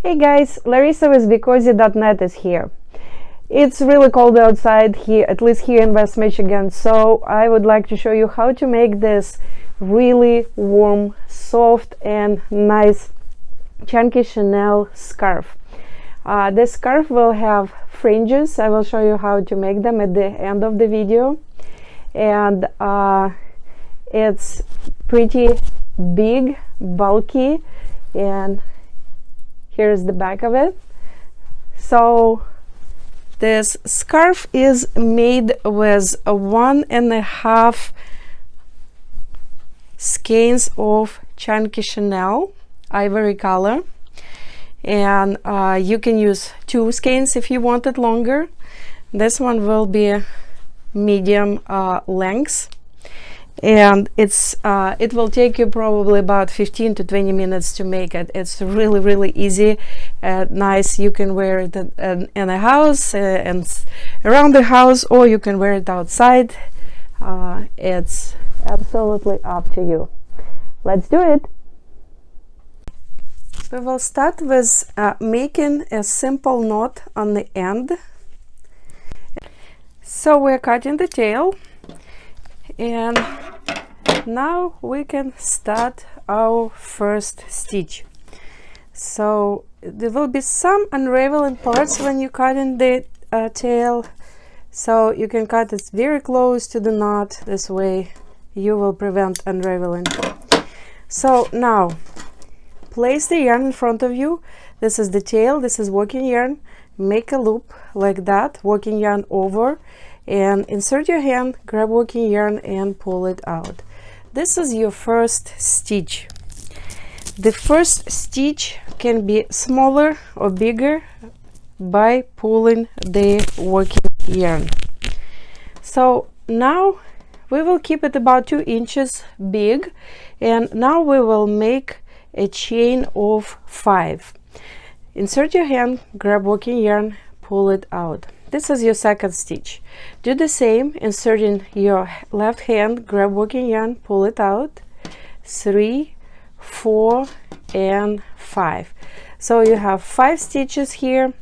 Hey guys, Larissa with BeCozi.net is here. It's really cold outside here, at least here in West Michigan, so I would like to show you how to make this really warm, soft and nice chunky Chenille scarf. This scarf will have fringes. I will show you how to make them at the end of the video. And it's pretty big, bulky, and here's the back of it. So this scarf is made with 1.5 skeins of chunky Chenille ivory color, and you can use 2 skeins if you want it longer. This one will be medium length, and it will take you probably about 15 to 20 minutes to make it. It's really easy, nice. You can wear it in a house and around the house, or you can wear it outside. It's absolutely up to you. Let's do it. We will start with making a simple knot on the end. So we're cutting the tail, and now we can start our first stitch. So there will be some unraveling parts when you cut in the tail, so you can cut it very close to the knot. This way you will prevent unraveling. So now place the yarn in front of you. This is the tail, this is working yarn. Make a loop like that, working yarn over, and insert your hand, grab working yarn and pull it out. This is your first stitch. The first stitch can be smaller or bigger by pulling the working yarn. So now we will keep it about 2 inches big, and now we will make a chain of 5. Insert your hand, grab working yarn, pull it out. This is your second stitch. Do the same, inserting your left hand, grab working yarn, pull it out. 3, 4 and 5. So you have 5 stitches here.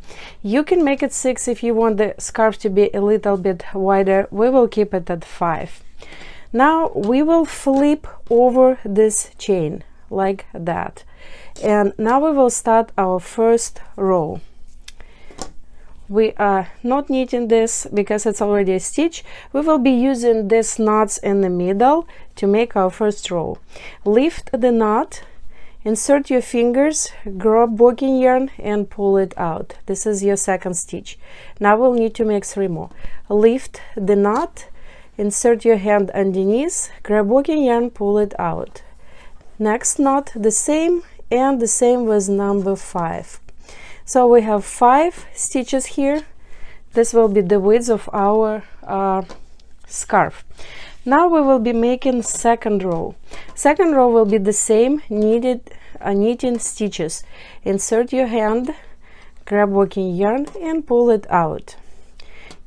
You can make it 6 if you want the scarf to be a little bit wider. We will keep it at 5. Now we will flip over this chain like that, and now we will start our first row. We are not knitting this because it's already a stitch. We will be using these knots in the middle to make our first row. Lift the knot, insert your fingers, grab working yarn and pull it out. This is your second stitch. Now we'll need to make 3 more. Lift the knot, insert your hand underneath, grab working yarn, pull it out. Next knot the same, and the same with number 5. So we have 5 stitches here. This will be the width of our scarf. Now we will be making second row. Second row will be the same, knitting stitches. Insert your hand, grab working yarn and pull it out.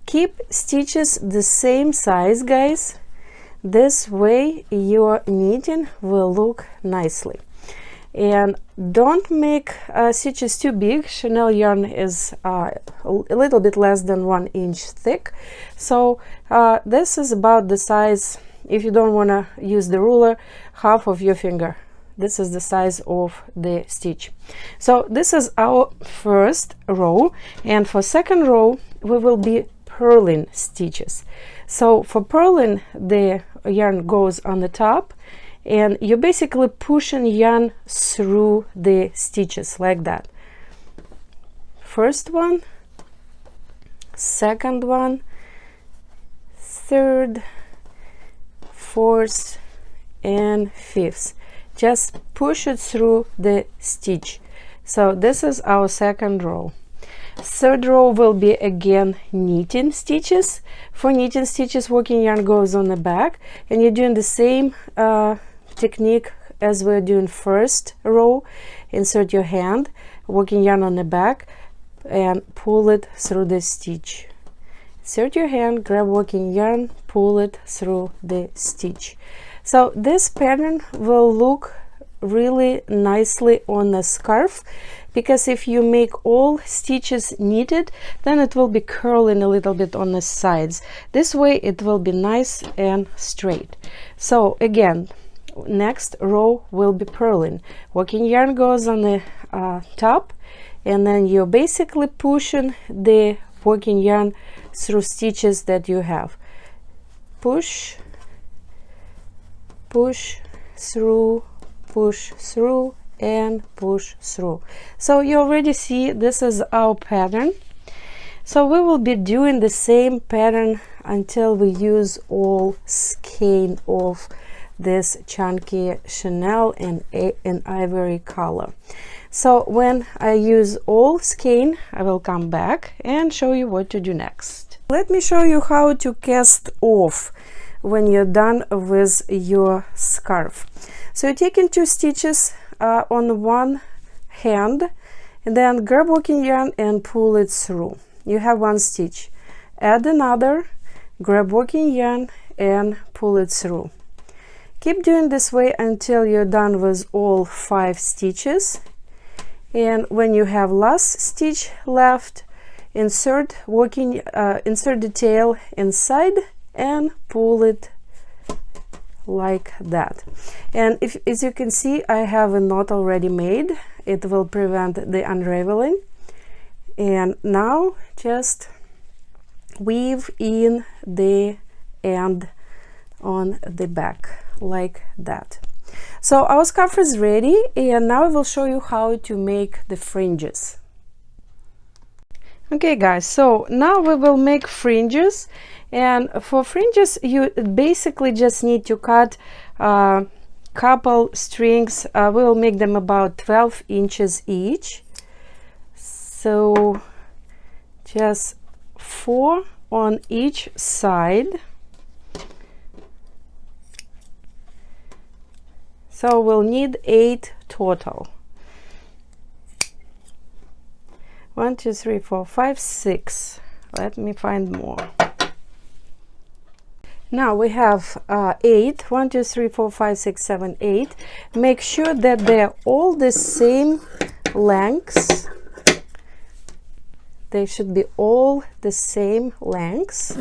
Keep stitches the same size, guys. This way your knitting will look nicely. And don't make stitches too big. Chenille yarn is a little bit less than 1 inch thick, so this is about the size, if you don't want to use the ruler, half of your finger. This is the size of the stitch. So this is our first row, and for second row we will be purling stitches. So for purling, the yarn goes on the top, and you're basically pushing yarn through the stitches like that. First one, second one, third, fourth and fifth. Just push it through the stitch. So this is our second row. Third row will be again knitting stitches. For knitting stitches, working yarn goes on the back, and you're doing the same technique as we're doing first row. Insert your hand, working yarn on the back and pull it through the stitch. Insert your hand, grab working yarn, pull it through the stitch. So this pattern will look really nicely on a scarf, because if you make all stitches knitted, then it will be curling a little bit on the sides. This way it will be nice and straight. So again, next row will be purling. Working yarn goes on the top, and then you're basically pushing the working yarn through stitches that you have. Push, push through, push through, and push through. So you already see this is our pattern. So we will be doing the same pattern until we use all skein of this chunky chenille in ivory color. So when I use all skein, I will come back and show you what to do next. Let me show you how to cast off when you're done with your scarf. So you're taking 2 stitches on one hand, and then grab working yarn and pull it through. You have 1 stitch. Add another, grab working yarn and pull it through. Keep doing this way until you're done with all 5 stitches. And when you have last stitch left, insert the tail inside and pull it like that. And as you can see, I have a knot already made. It will prevent the unraveling. And now just weave in the end on the back like that. So our scarf is ready, and now I will show you how to make the fringes. Okay guys, so now we will make fringes, and for fringes you basically just need to cut a couple strings. We will make them about 12 inches each, so just 4 on each side. So we'll need 8 total. 1, 2, 3, 4, 5, 6. Let me find more. Now we have 8. 1, 2, 3, 4, 5, 6, 7, 8. Make sure that they're all the same lengths. They should be all the same lengths.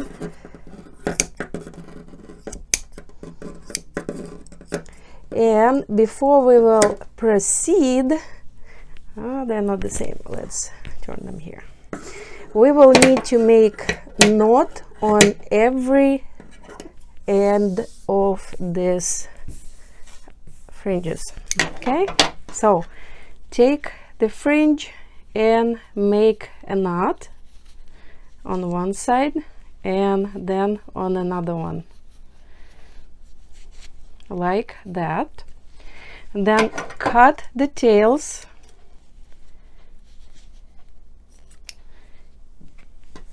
And before we will proceed, they're not the same. Let's turn them here. We will need to make a knot on every end of this fringes. Okay, so take the fringe and make a knot on one side and then on another one, like that. And then cut the tails.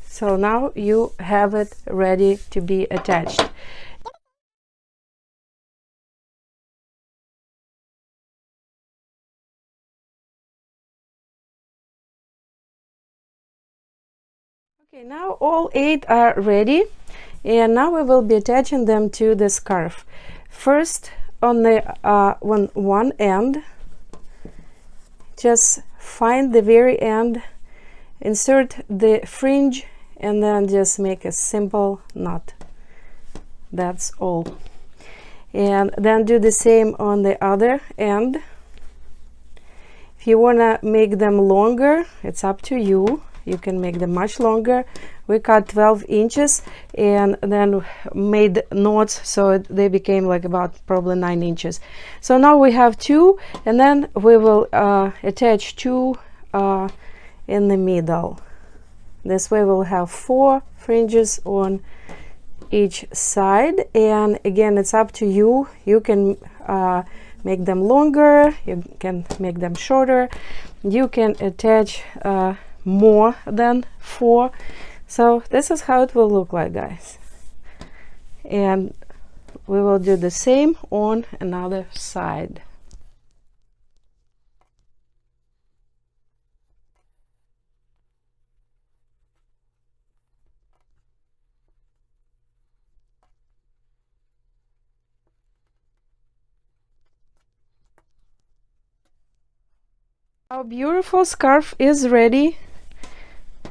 So now you have it ready to be attached. Okay, now all 8 are ready, and now we will be attaching them to the scarf. First, on the one end, just find the very end, insert the fringe, and then just make a simple knot. That's all. And then do the same on the other end. If you want to make them longer, it's up to you. You can make them much longer. We cut 12 inches and then made knots, so they became like about probably 9 inches. So now we have 2, and then we will attach 2 in the middle. This way we'll have 4 fringes on each side. And again, it's up to you. You can make them longer, you can make them shorter, you can attach more than 4. So this is how it will look like, guys. And we will do the same on another side. Our beautiful scarf is ready.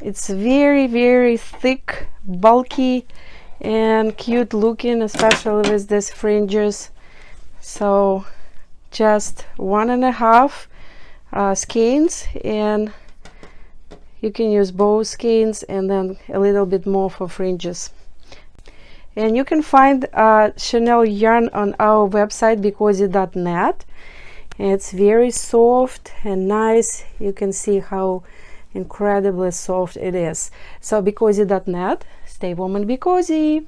It's very, very thick, bulky, and cute looking, especially with these fringes. So just 1.5 skeins, and you can use both skeins and then a little bit more for fringes. And you can find Chenille yarn on our website BeCozi.net. It's very soft and nice. You can see how incredibly soft it is. So BeCozi.net, stay warm and be cozy.